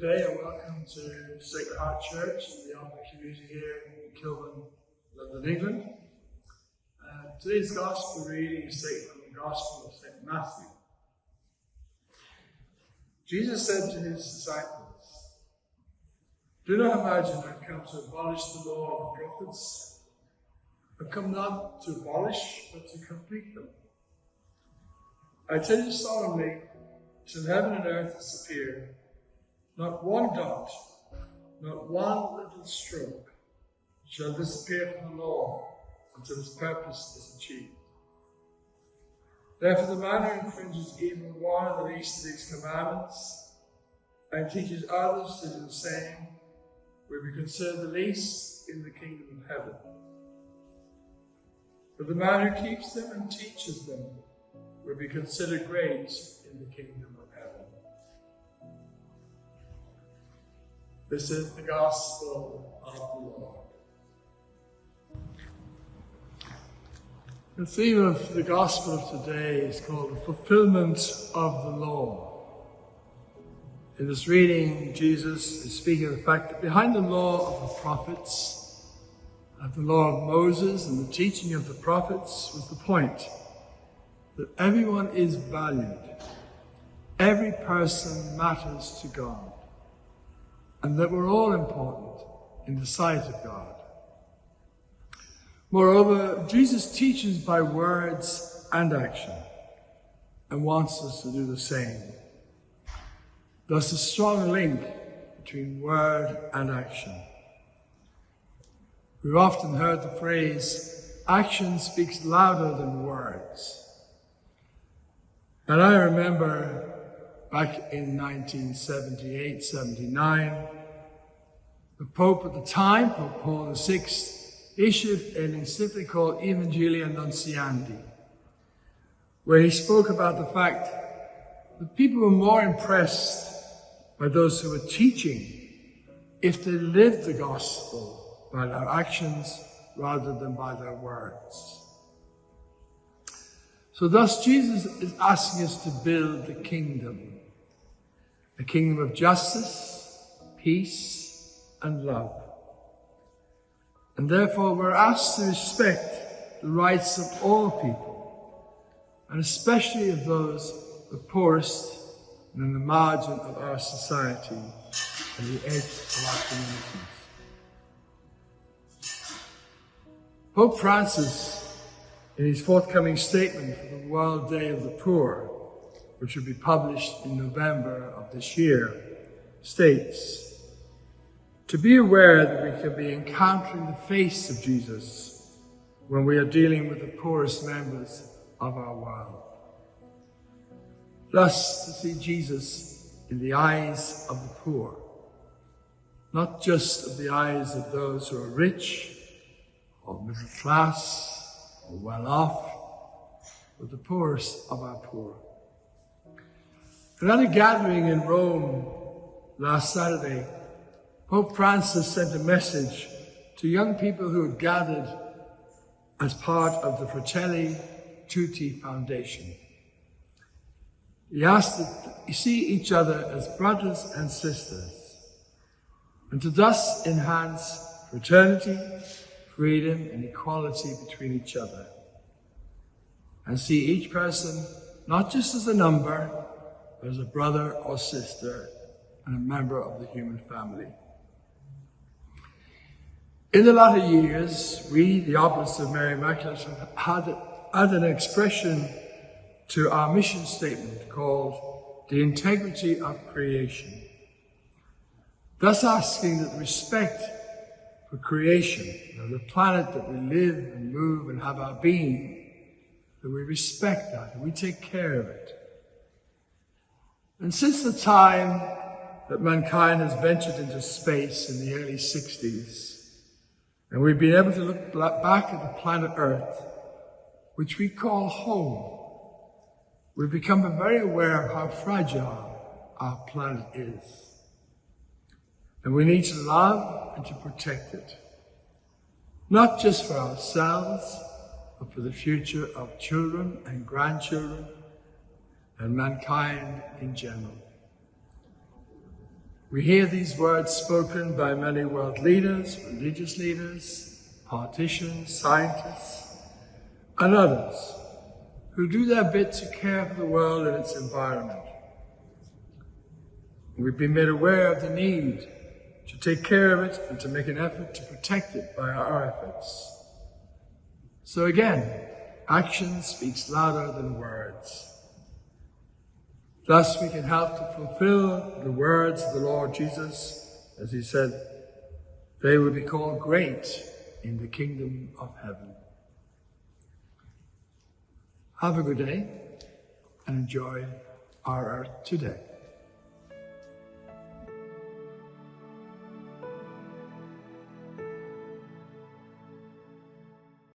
day and welcome to Sacred Heart Church in the Oblate community here in Kilburn, London, England. Today's Gospel reading is taken from the Gospel of St. Matthew. Jesus said to his disciples, "Do not imagine I've come to abolish the law of the prophets. I've come not to abolish, but to complete them. I tell you solemnly, till heaven and earth disappear, not one dot, not one little stroke shall disappear from the law until its purpose is achieved. Therefore the man who infringes even one of the least of these commandments and teaches others to do the same will be considered the least in the kingdom of heaven. But the man who keeps them and teaches them will be considered great in the kingdom of heaven." This is the Gospel of the Lord. The theme of the Gospel of today is called the fulfillment of the law. In this reading, Jesus is speaking of the fact that behind the law of the prophets, the law of Moses and the teaching of the prophets was the point that everyone is valued. Every person matters to God, and that we're all important in the sight of God. Moreover, Jesus teaches by words and action, and wants us to do the same. Thus, a strong link between word and action. We've often heard the phrase, "Action speaks louder than words." And I remember back in 1978-79, the Pope at the time, Pope Paul VI, issued an encyclical Evangelia Nunciandi, where he spoke about the fact that people were more impressed by those who were teaching if they lived the gospel by their actions rather than by their words. So thus Jesus is asking us to build the kingdom, a kingdom of justice, peace, and love. And therefore we're asked to respect the rights of all people, and especially of those the poorest and in the margin of our society and the edge of our communities. Pope Francis, in his forthcoming statement for the World Day of the Poor, which will be published in November of this year, states, "To be aware that we can be encountering the face of Jesus when we are dealing with the poorest members of our world. Thus, to see Jesus in the eyes of the poor, not just of the eyes of those who are rich or middle class or well off, but the poorest of our poor." At a gathering in Rome last Saturday, Pope Francis sent a message to young people who had gathered as part of the Fratelli Tutti Foundation. He asked that you see each other as brothers and sisters, and to thus enhance fraternity, freedom, and equality between each other, and see each person not just as a number, but as a brother or sister and a member of the human family. In the latter years, we, the Oblates of Mary Immaculate, have had an expression to our mission statement called the integrity of creation, thus asking that respect for creation, the planet that we live and move and have our being, that we respect that and we take care of it. And since the time that mankind has ventured into space in the early 60s, and we've been able to look back at the planet Earth, which we call home, we've become very aware of how fragile our planet is. And we need to love and to protect it, not just for ourselves, but for the future of children and grandchildren and mankind in general. We hear these words spoken by many world leaders, religious leaders, politicians, scientists, and others who do their bit to care for the world and its environment. We've been made aware of the need to take care of it and to make an effort to protect it by our efforts. So again, action speaks louder than words. Thus we can help to fulfill the words of the Lord Jesus, as he said, they will be called great in the kingdom of heaven. Have a good day and enjoy our Earth Today.